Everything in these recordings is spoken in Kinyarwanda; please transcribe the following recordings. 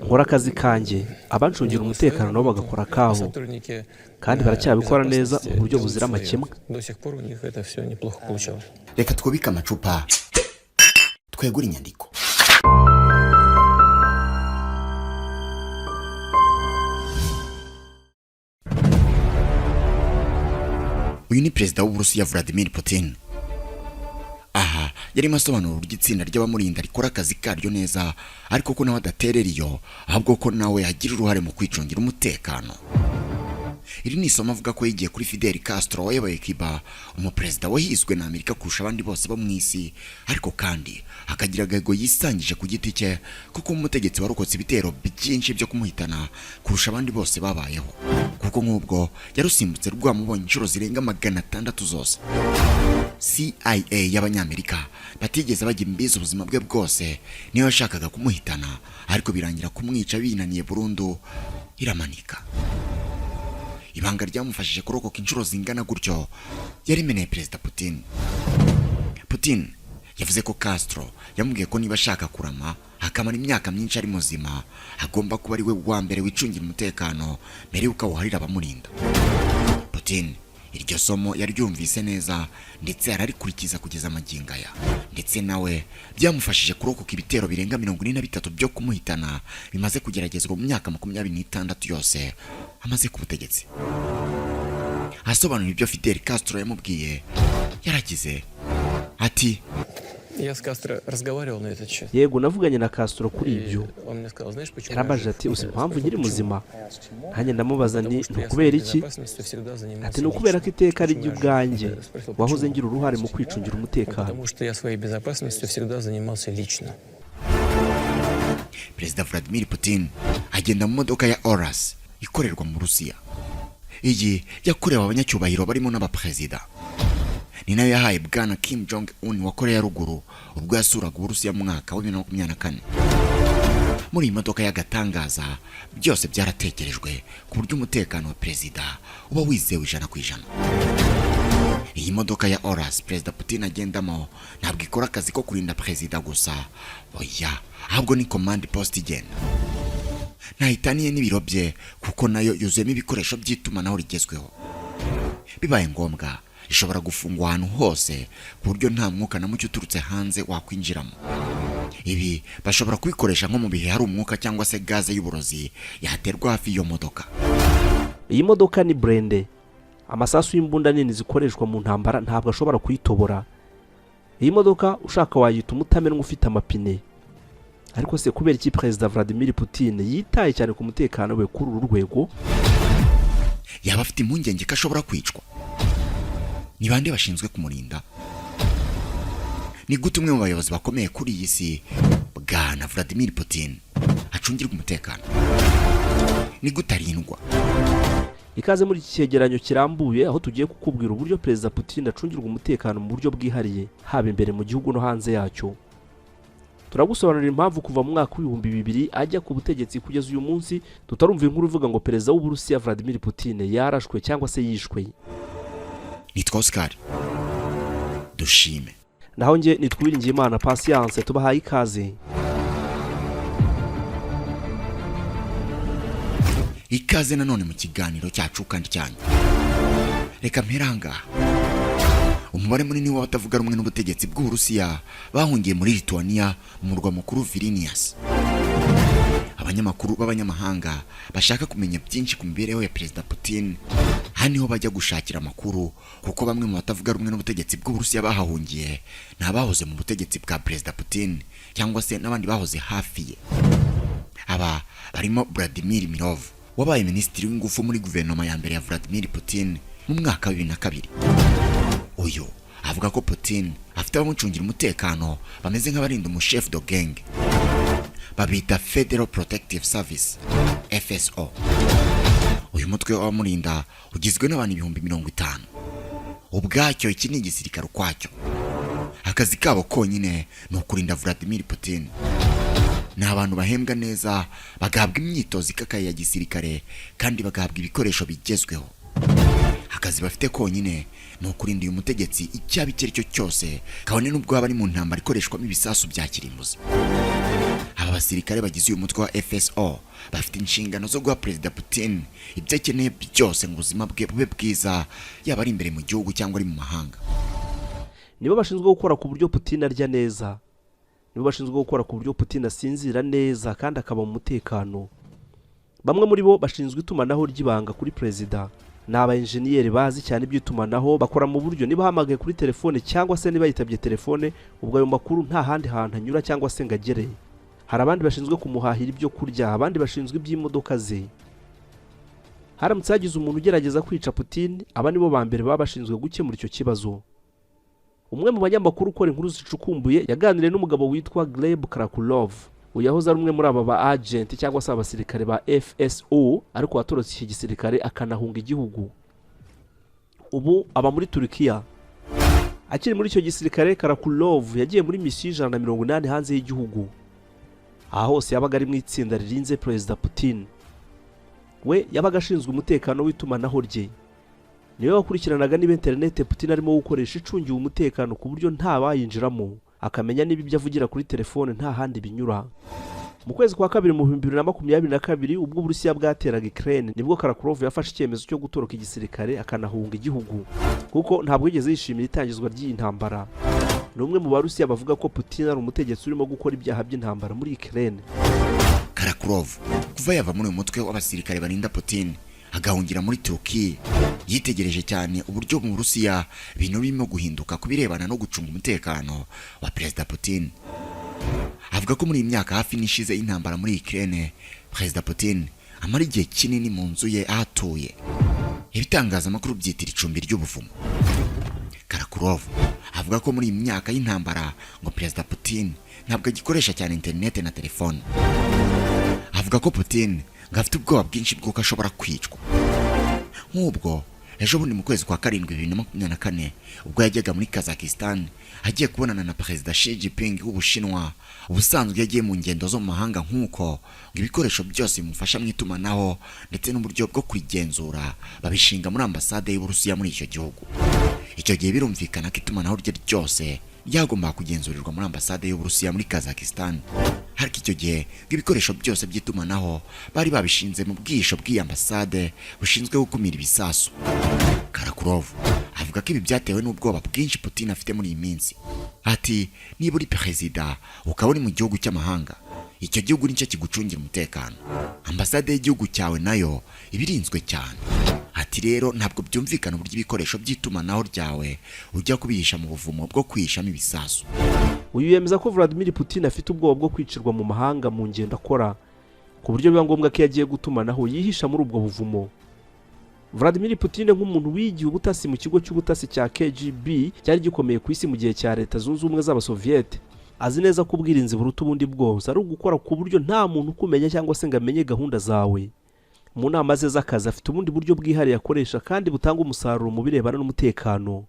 nkora akazi kanjye abancungira umutekano nabo bagakora akabo kandi baracyabikora neza mu buryo buzira amakemwa. Reka twubike amacupa twegura inyandiko. Uyu ni Perezida w'Uburusiya Vladimir Putin. Aha yarimo asobanura uburyo itsinda ry'abamurinda rikora akazi karyo neza, ariko ko nawe adaterera iyo, ahubwo ko nawe agira uruhare mu kwicungira umutekano. Iri ni isomo avuga ko yigiye kuri Fidel Castro wayoboye Cuba, umuperezida wahizwe na Amerika kurusha abandi bose bo mu isi, ariko kandi akagira agahigo yisangije ku giti cye kuko umutegetsi warokotse ibitero byinshi byo kumuhitana kurusha abandi bose babayeho, kuko nk'ubwo yarusimbutse rwamubonye inshuro zirenga 600 zose. CIA y'abanyamerika batigeze bajya imbizi ubuzima bwe bwose, niyo yashakaga kumuhitana ariko birangira kumwica binaniye burundu iramanika. Ibanga ryamufashije kurokoka inshuro zingana gutyo yarimeneye Perezida Putin. Putin yavuze ko Castro yamubwiye ko niba ashaka kurama akamara imyaka myinshi ari muzima, agomba kuba ari we wa mbere wicungira umutekano mbere yuko awuharira abamurinda. Putin iryo somo yaryumvise neza ndetse ararikurikiza kugeza amagingo aya, ndetse nawe byamufashije kurokoka ibitero birenga 43 byo kumuhitana bimaze kugeragezwa mu myaka 26 yose amaze ku butegetsi. Asobanura ibyo Fidel Castro yamubwiye, yaragize ati: yego navuganye na Castro kuri ibyo. Yarambajije ati uzi impamvu nkiri muzima? Nanjye ndamubaza nti kubera iki? Ati ni ukubera ko iteka ari ryo ubwanjye wahoze ngira uruhare mu kwicungira umutekano. Perezida Vladimir Putin agenda mu modoka ya Urus ikorerwa mu Burusiya. Iyi yakorewe abanyacyubahiro barimo n'abaperezida. Ni nayo yahaye bwana Kim Jong Un wa Korea ya Ruguru ubwo yasuraga Uburusiya mu mwaka wa 2024. Muri imodoka y'agatangaza byose byaratekerejwe ku buryo umutekano wa perezida uba wizewe 100%. Iyi modoka ya Urus Perezida Putin agendamo ntabwo ikora akazi ko kurinda perezida gusa, oya, ahubwo ni command post igenda. Nahitaniye n'ibiro bye kuko nayo yuzuyemo ibikoresho by'itumanaho rigezweho. Bibaye ngombwa ishobora gufungwa ahantu hose ku buryo nta mwuka na mucyo uturutse hanze wakwinjiramo. Ibi bashobora kubikoresha nko mu bihe hari umwuka cyangwa se gaze y'uburozi yaterwa hafi iyo modoka. Iyi modoka ni brende. Amasasu y'imbunda nini zikoreshwa mu ntambara ntabwo ashobora kuyitobora. Iyi modoka ushaka wayita umutamenwa ufite amapine. Ariko se kubera iki Perezida Vladimir Putin yitaye cyane ku mutekano we kuri uru rwego? Yaba afite impungenge ko ashobora kwicwa? Ni bande bashinzwe kumurinda? Ni gute umwe mu bayobozi bakomeye kuri iyi si bwana Vladimir Putin acungirwa umutekano? Ni gute arindwa? Ikaze muri iki cyegeranyo kirambuye aho tugiye kukubwira uburyo Perezida Putin acungirwa umutekano mu buryo bwihariye haba imbere mu gihugu no hanze yacyo. Turagusobanurira impamvu kuva mu mwaka wa 2000 ajya ku butegetsi kugeza uyu munsi tutarumva inkuru ivuga ngo Perezida w'Uburusiya Vladimir Putin yarashwe cyangwa se yishwe. Nitwa Oscar Dushime. Naho nge nitwa Uwiringiyimana Patience, tubahaye ikaze. Ikaze nanone mu kiganiro cyacu kandi cyanyu. Reka mperanga. Umubare munini w'abatavuga rumwe n'ubutegetsi bw'Uburusiya bahungiye muri Lithuania mu murwa mukuru Vilnius. Abanyamakuru b'abanyamahanga bashaka kumenya byinshi ku mibereho ya Perezida Putin haniho bajya gushakira amakuru, kuko bamwe mu batavuga rumwe n'ubutegetsi bw'Uburusiya bahahungiye nabahoze mu butegetsi bwa Perezida Putin cyangwa se n'abandi bahoze hafi ye. Aba barimo Vladimir Mirov wabaye minisitiri w'ingufu muri guverinoma ya mbere ya Vladimir Putin mu mwaka wa 2002. Uyu avuga ko Putin afite abamucungira umutekano bameze nk'abarinda umuchef de gang, babita Federal Protective Service FSO. Uyu mutwe w'abamurinda ugizwe n'abantu 50,000. Ubwacyo iki ni igisirikare kwacyo. Akazi kabo konyine ni ukurinda Vladimir Putin. Ni abantu bahembwa neza, bagahabwa imyitozo ikakaye ya gisirikare kandi bagahabwa ibikoresho bigezweho. Akazi bafite konyine ni ukurinda uyu mutegetsi icyaba icyo cyose kabone n'ubwo bari mu ntambara ikoreshwamo ibisasu bya kirimbuzi. Aba basirikare bagize uyu mutwe wa FSO bafite inshingano zo guha Perezida Putin ibyo akeneye byose ngo ubuzima bwe bube bwiza, yaba ari imbere mu gihugu cyangwa ari mu mahanga. nibo bashinzwe gukora ku buryo Putin arya neza, nibo bashinzwe gukora ku buryo Putin asinzira neza kandi akaba mu mutekano. Bamwe muri bo bashinzwe itumanaho ry'ibanga kuri Perezida, ni aba-enjeniyeri bazi cyane iby'itumanaho, bakora mu buryo niba hamagaye kuri telefone cyangwa se niba yitabye telefone, ubwo ayo makuru nta handi hantu anyura cyangwa se ngo agere. Hari abandi bashinzwe kumuhahira ibyo kurya, abandi bashinzwe iby'imodoka ze. Haramutse hagize umuntu ugerageza kwica Putin, aba nibo ba mbere baba bashinzwe gukemura icyo kibazo. Umwe mu banyamakuru ukora inkuru zicukumbuye yaganiriye n'umugabo witwa Gleb Karakulov, uyahoze ari umwe muri aba ba agent cyangwa se abasirikare ba FSO, ariko watorotse iki gisirikare akanahunga igihugu. Ubu aba muri Turkiya. Akiri muri icyo gisirikare, Karakulov yagiye muri misiyo 180 hanze y'igihugu. Aha hose yabaga ari mu itsinda ririnze Perezida Putin. We yabaga ashinzwe umutekano w'itumanaho rye. Niwe wakurikiranaga niba internet Putin arimo gukoresha icungiwe umutekano ku buryo nta bayinjiramo, akamenya niba ibyo avugira kuri telefone nta handi binyura. Mu kwezi kwa kabiri mu 2022 ubwo Burusiya bwateraga Ukraine, nibwo Karakulov yafashe icyemezo cyo gutoroka igisirikare akanahunga igihugu, kuko ntabwo yigeze yishimira itangizwa ry'iyi ntambara. Ni umwe mu Barusiya bavuga ko Putin ari umutegetsi urimo gukora ibyaha by'intambara muri Ukraine. Karakulov kuva yava muri uyu mutwe w'abasirikare barinda Putin agahungira muri Turkiya, yitegereje cyane uburyo mu Burusiya ibintu birimo guhinduka kubirebana no gucunga umutekano wa Perezida Putin. Avuga ko muri iyi myaka hafi nishize intambara muri Ukraine, Perezida Putin amara igihe kinini mu nzu ye ahatuye. Ibitangazamakuru byitira icumbi ry'ubuvumo. Karakulov avuga ko muri iyi myaka y'intambara ngo Perezida Putin ntabwo agikoresha cyane internet na telefone. Avuga ko Putin ngafite ubwoba bwinshi bw'uko ashobora kwicwa. Nk'ubwo ejo bundi mu kwezi kwa 7 2024 ubwo yajyaga muri Kazakhstan agiye kubonana na Perezida Xi Jinping w'Ubushinwa, ubusanzwe yagiye mu ngendo zo mu mahanga nk'uko ngo ibikoresho byose bimufasha mu itumanaho ndetse n'uburyo bwo kwigenzura babishinga muri ambasade y'Uburusiya muri icyo gihugu. Icyo gihe birumvikana ko itumanaho rye ryose ryagomba kugenzurirwa muri ambasade y'Uburusiya muri Kazakhstan. Hariko icyo gihe ibikoresho byose by'itumanaho bari babishinze mu bwisho bw'ambasade bushinzwe gukumira ibisasu. Karakulov avuga ko ibi byatewe n'ubwoba bwinshi Putin afite muri iyi minsi. Ati niba uri Perezida ukaba uri mu gihugu cy'amahanga, icyo gihugu nicyo kigucungira umutekano. Ambasade y'igihugu cyawe nayo ibirinzwe cyane. Ati rero ntabwo byumvikana uburyo ibikoresho by'itumanaho ryawe ujya kubihisha mu buvumo bwo kwihishamo ibisasu. Uyu yemeza ko Vladimir Putin afite ubwoba bwo kwicirwa mu mahanga mu ngendo akora, ku buryo biba ngombwa ko yagiye gutumanaho yihisha muri ubwo buvumo. Vladimir Putin nk'umuntu wigiye ubutasi mu kigo cy'ubutasi cya KGB cyari gikomeye ku isi mu gihe cya Leta Zunze Ubumwe z'Abasoviete, azi neza ko ubwirinzi buruta ubundi bwose ari ugukora ku buryo nta muntu ukumenya cyangwa se ngo amenye gahunda zawe. Mu nama ze z'akazi afite ubundi buryo bwihariye akoresha kandi butanga umusaruro mu birebana n'umutekano.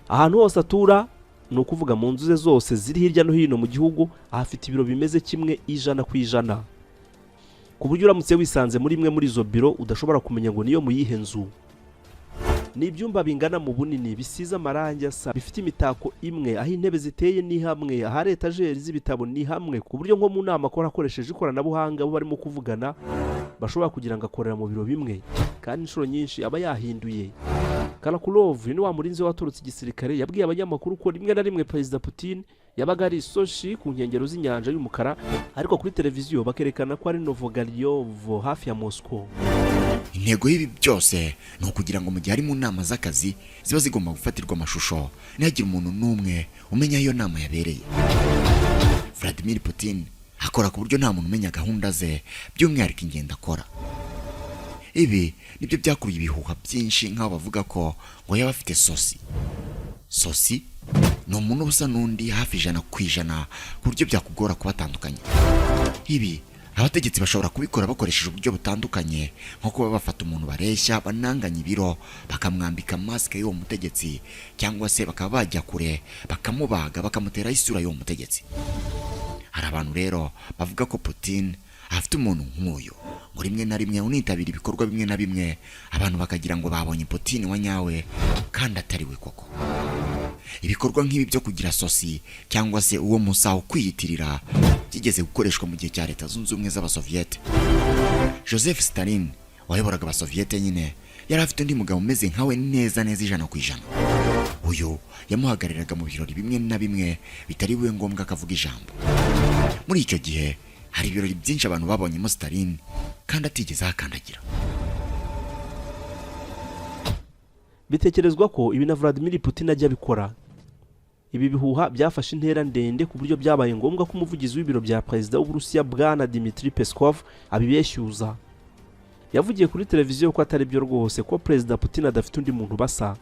Ahantu hose atura, ni ukuvuga mu nzu ze zose ziri hirya no hino mu gihugu, ahafite ibiro bimeze kimwe 100%. Ku buryo uramutse wisanze muri imwe muri izo biro udashobora kumenya ngo niyo mu yihe nzu. Ni ibyumba bingana mu bunini bisize amarangi asa, bifite imitako imwe, aho intebe ziteye ni hamwe, ahari etajeri z'ibitabo ni hamwe, ku buryo nko mu nama akora akoresheje ikoranabuhanga bo barimo kuvugana bashobora kugira ngo akorera mu biro bimwe, kandi inshuro nyinshi aba yahinduye. Karakulov ni wa murinzi waturutse igisirikare yabwiye abanyamakuru ko rimwe na rimwe Perezida Putin yabaga ari Sochi ku nkengero z'inyanja y'umukara, ariko kuri televiziyo bakerekana ko ari Novogorod hafi ya Moscow. Intego y'ibi byose ni ukugira ngo mu gihe ari mu nama z'akazi ziba zigomba gufatirwa amashusho ntihagire umuntu n'umwe umenya iyo nama yabereye. Vladimir Putin akora ku buryo nta muntu umenya gahunda ze, by'umwihariko ingendo akora. Ibi nibyo byakuruye ibihuha byinshi nk'aho bavuga ko ngo yaba afite sosi ni umuntu ubusa n'undi hafi 100% ku buryo byakugora kubatandukanya. Ibi abategetsi bashobora kubikora bakoresheje uburyo butandukanye, nko kuba bafata umuntu bareshya bananganya ibiro bakamwambika mask y'uwo mutegetsi, cyangwa se bakaba bajya kure bakamubaga bakamutera isura y'uwo mutegetsi. Hari abantu rero bavuga ko Putin afite umuntu nk'uyu, ngo rimwe na rimwe unitabira ibikorwa bimwe na bimwe abantu bakagira ngo babonye Putin wa nyawe kandi atari we koko. ibikorwa nk'ibi byo kugira sosi cyangwa se uwo musaho kwiyitirira kigeze gukoreshwa mu gihe cya leta zunze ubumwe z'abasoviyete. Joseph Stalin wayoboraga abasoviyete nyine yari afite undi mugabo umeze nkawe neza neza 100%. Uyu yamuhagariraga mu birori bimwe na bimwe bitari biwe ngombwa akavuga ijambo. Muri icyo gihe hari ibirori byinshi abantu babonyemo Stalin kandi atigeze akandagira. Bitekerezwa ko ibi na Vladimir Putin ajya bikora. Ibi bihuha byafashe intera ndende ku buryo byabaye ngombwa ko umuvugizi w'ibiro bya Perezida w'Uburusiya bwana Dmitry Peskov abibeshyuza. Yavugiye kuri televiziyo ko atari byo rwose ko Perezida Putin adafite undi muntu basa.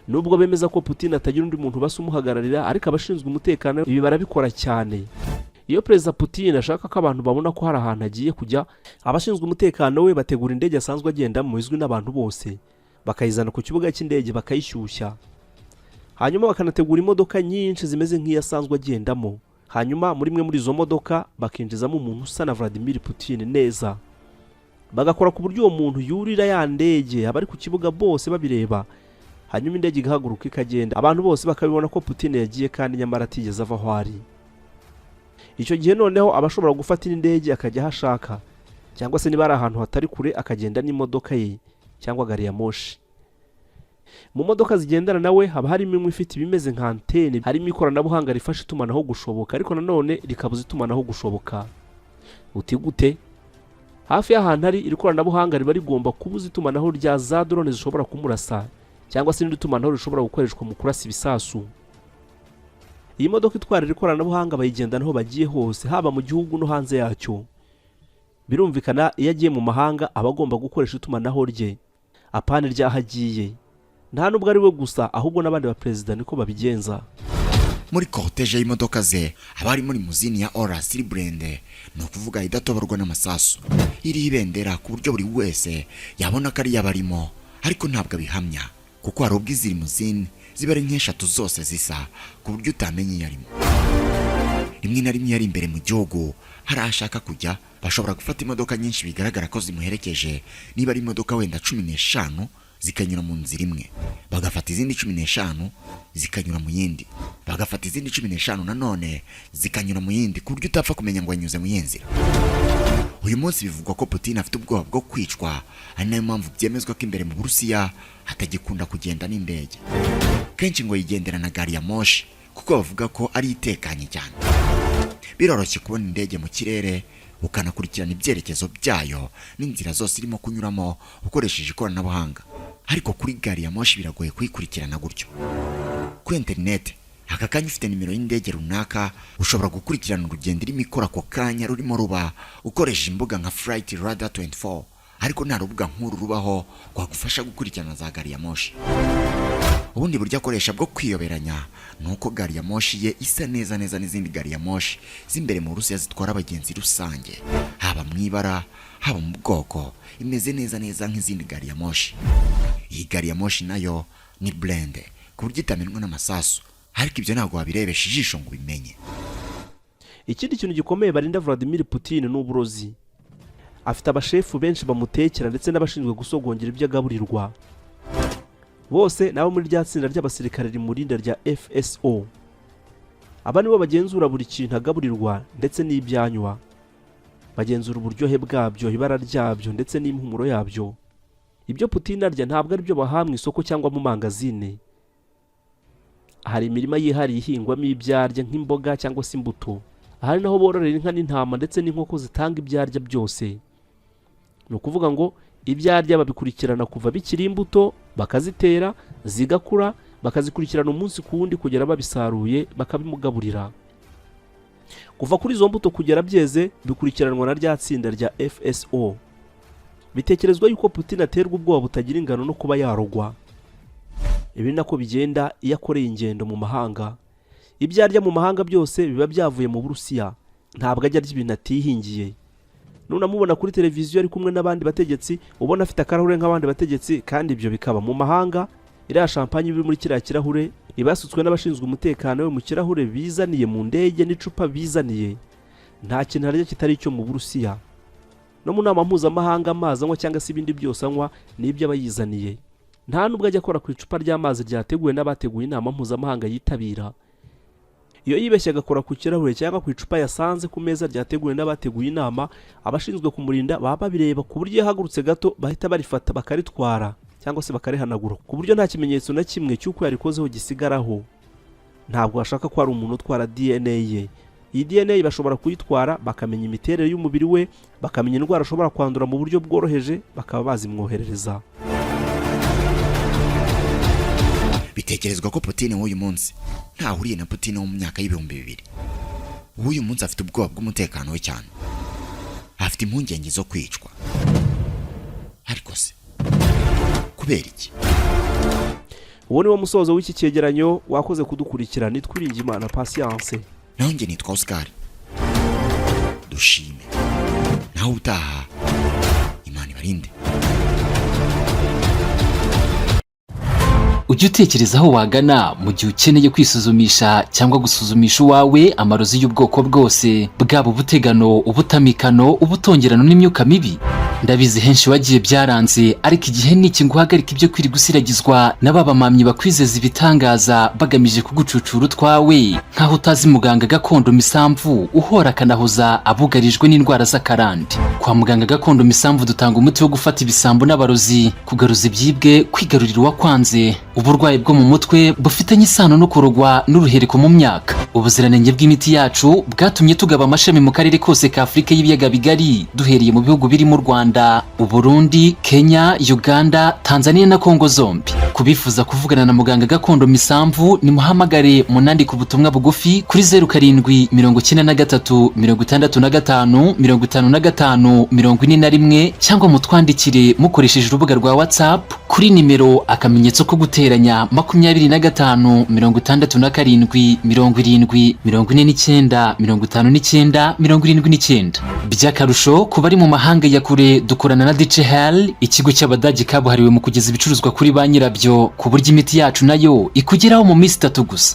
Nubwo bemeza ko Putin atagira undi muntu basa umuhagararira, ariko abashinzwe umutekano ibi barabikora cyane. Iyo Perezida Putin ashaka ko abantu babona ko hari ahantu agiye kujya, abashinzwe umutekano we bategura indege asanzwe agenda mu izwi n'abantu bose, bakayizana ku kibuga cy'indege bakayishyushya. Hanyuma bakanategura imodoka nyinshi zimeze nk'iyasanzwe agendamo. Hanyuma muri mwe muri izo modoka bakinjizamo umuntu usa na Vladimir Putin neza. Bagakora ku buryo uwo muntu yurira ya ndege abari ku kibuga bose babireba. Hanyuma indege igahaguruka ikagenda, abantu bose bakabibona ko Putin yagiye kandi nyamara atigeze ava aho ari. Icyo gihe noneho abashobora gufata indege akajya hashaka, cyangwa se niba ari ahantu hatari kure akagenda n'imodoka ye cyangwa gari ya moshi. Mu modoka zigendana nawe haba harimo imwe ifite ibimeze nka antene, harimo ikoranabuhanga rifasha itumanaho gushoboka, ariko nanone rikabuza itumanaho gushoboka. Uti gute? Hafi y'ahantu hari iri koranabuhanga riba rigomba kubuza itumanaho rya za drone zishobora kumurasa, cyangwa se n'indi tumanaho rishobora gukoreshwa mu kurasa ibisasu. Iyi modoka itwara iri koranabuhanga bayigendanaho bagiye hose, haba mu gihugu no hanze yacyo. Birumvikana iyo agiye mu mahanga aba agomba gukoresha itumanaho rye, apana ryahagiye. Nta nubwo ari we gusa, ahubwo n'abandi ba Perezida niko babigenza. Muri cortege y'imodoka ze abari muri muzini ya Oras Librende, no kuvuga idatoborwa n'amasasu, iri ibendera ku buryo buri wese yabona ko ari yabarimo, ariko ntabwo abihamya kuko hari ubwo izi muzini ziba ari nk'eshatu zose zisa ku buryo utamenye iyo arimo. Rimwe na rimwe yari imbere mu gihugu hari ashaka kujya, bashobora gufata imodoka nyinshi bigaragara ko zimuherekeje. Niba ari imodoka wenda 15 zikanyura mu nzira imwe, bagafata izindi 15 zikanyura mu yindi, bagafata izindi 15 nanone zikanyura mu yindi, ku buryo utapfa kumenya ngo yanyuze mu yinzira. Uyu munsi bivugwa ko Putin afite ubwoba bwo kwicwa, ari nayo mpamvu byemezwa ko imbere mu Burusiya hatagikunda kugenda n'indege. Kenshi ngo yigendera na gari ya moshi kuko bavuga ko ari itekanye cyane. Biroroshye kubona indege mu kirere ukanakurikirana ibyerekezo byayo n'inzira zose irimo kunyuramo ukoresheje ikoranabuhanga, ariko kuri gari ya moshi biragoye kuyikurikirana gutyo. Kuri internet aka kanya ufite nimero y'indege runaka ushobora gukurikirana urugendo irimo ikora ako kanya rurimo ruba ukoresheje imbuga nka Flight Radar 24, ariko nta rubuga nk'uru rubaho rwagufasha gukurikirana za gari ya moshi. Ubundi buryo akoresha bwo kwiyoberanya nuko gari ya moshi ye isa neza neza n'izindi gari ya moshi z'imbere mu Burusiya zitwara abagenzi rusange, haba mu ibara haba mu bwoko, imeze neza neza nk'izindi gari ya moshi. Iyi gari ya moshi nayo ni blende ku buryo itamenwa n'amasasu, ariko ibyo ntabwo wabirebesha ijisho ngo ubimenye. Ikindi kintu gikomeye barinda Vladimir Putin n'uburozi. Afite abashefu benshi bamutekera ndetse n'abashinzwe gusogongera ibyo agaburirwa. Bose nabo muri rya tsinda ry'abasirikare rimurinda rya FSO. Aba nibo bagenzura buri kintu agaburirwa ndetse n'ibyanywa. Bagenzura uburyohe bwabyo, ibara ryabyo ndetse n'impumuro yabyo. Ibyo Putin arya ntabwo ari byo bahamwe isoko cyangwa mu mangazine. Hari imirima yihariye ihingwamo ibyarya nk'imboga cyangwa se imbuto. Ahari naho bororera inka n'intama ndetse n'inkoko zitanga ibyarya byose. Ni ukuvuga ngo ibyarya babikurikirana kuva bikiri imbuto, bakazitera, zigakura, bakazikurikirana umunsi ku wundi kugera babisaruye bakabimugaburira. Kuva kuri izo mbuto kugera byeze bikurikiranwa na rya tsinda rya FSO. Bitekerezwa yuko Putin aterwa ubwoba butagira ingano no kuba yarogwa. Ibi nako bigenda iyo akoreye ingendo mu mahanga. Ibyarya mu mahanga byose biba byavuye mu Burusiya, ntabwo ajya arya ibintu atihingiye. Nunamubona kuri televiziyo ari kumwe n'abandi bategetsi, ubona afite akarahure nk'abandi bategetsi, kandi ibyo bikaba mu mahanga. Iriya champagne biri muri kiriya kirahure ibasutswe n'abashinzwe umutekano we mu kirahure bizaniye mu ndege n'icupa bizaniye. Nta kintu arya kitari cyo mu Burusiya. No mu nama mpuzamahanga amazi anywa cyangwa se ibindi byose anywa n'ibyo abayizaniye. nta nubwo ajya akora ku icupa ry'amazi ryateguwe n'abateguye inama mpuzamahanga yitabira. Iyo yibeshye agakora ku kirahure cyangwa ku icupa yasanze ku meza ryateguwe n'abateguye inama, abashinzwe kumurinda baba babireba ku buryo yahagurutse gato bahita barifata bakaritwara cyangwa se bakarihanagura ku buryo nta kimenyetso na kimwe cy'uko yarikozeho gisigaraho. Ntabwo ashaka ko ari umuntu utwara DNA ye. Iyi DNA bashobora kuyitwara bakamenya imiterere y'umubiri we, bakamenya indwara ashobora kwandura mu buryo bworoheje, bakaba bazimwoherereza. Bitekerezwa ko Putin w'uyu munsi ntahuriye na Putin wo mu myaka y'2000. Uyu munsi afite ubwoba bw'umutekano we cyane, afite impungenge zo kwicwa. Ariko se kubera iki? Uwo ni wo musozo w'iki cyegeranyo. Wakoze kudukurikira. Nitwa Uwiringiyimana Patience. Naho njye nitwa Oscar. Dushime. Naho utaha Imana ibarinde. Ujye utekereza aho wagana mu gihe ukeneye kwisuzumisha cyangwa gusuzumisha uwawe amarozi y'ubwoko bwose, bwaba ubutegano, ubutamikano, ubutongerano n'imyuka mibi. Ndabizi henshi wagiye byaranze, ariko igihe niki nguhagarika ibyo kwiri gusiragizwa n'ababamamyi bakwizeza ibitangaza bagamije kugucucura utwawe, nkaho utazi muganga gakondo Impamvu uhora kanahoza abugarijwe n'indwara z'akarande. Kwa muganga gakondo Impamvu dutanga umuti wo gufata ibisambo n'abarozi, kugaruza ibyibwe, kwigarurira uwakwanze, uburwayi bwo mu mutwe bufitanye isano no kurogwa n'uruhereko mu myaka. Ubuziranenge bw'imiti yacu bwatumye tugaba amashami mu karere kose ka Afurika y'ibiyaga bigari, duhereye mu bihugu birimo Rwanda, Uburundi, Kenya, Uganda, Tanzania na Kongo zombi. Kubifuza kuvugana na muganga gakondo Impamvu ni muhamagare munandika ubutumwa bugufi kuri 0793 65 55 41 cyangwa mutwandikire mukoresheje urubuga rwa WhatsApp kuri nimero akamenyetso ko guteranya 25 67 70 49 59 79. By'akarusho ku bari mu mahanga ya kure dukorana na Dore, ikigo cy'Abadage kabuhariwe mu kugeza ibicuruzwa kuri ba nyirabyo, ku buryo imiti yacu nayo ikugeraho mu minsi 3 gusa.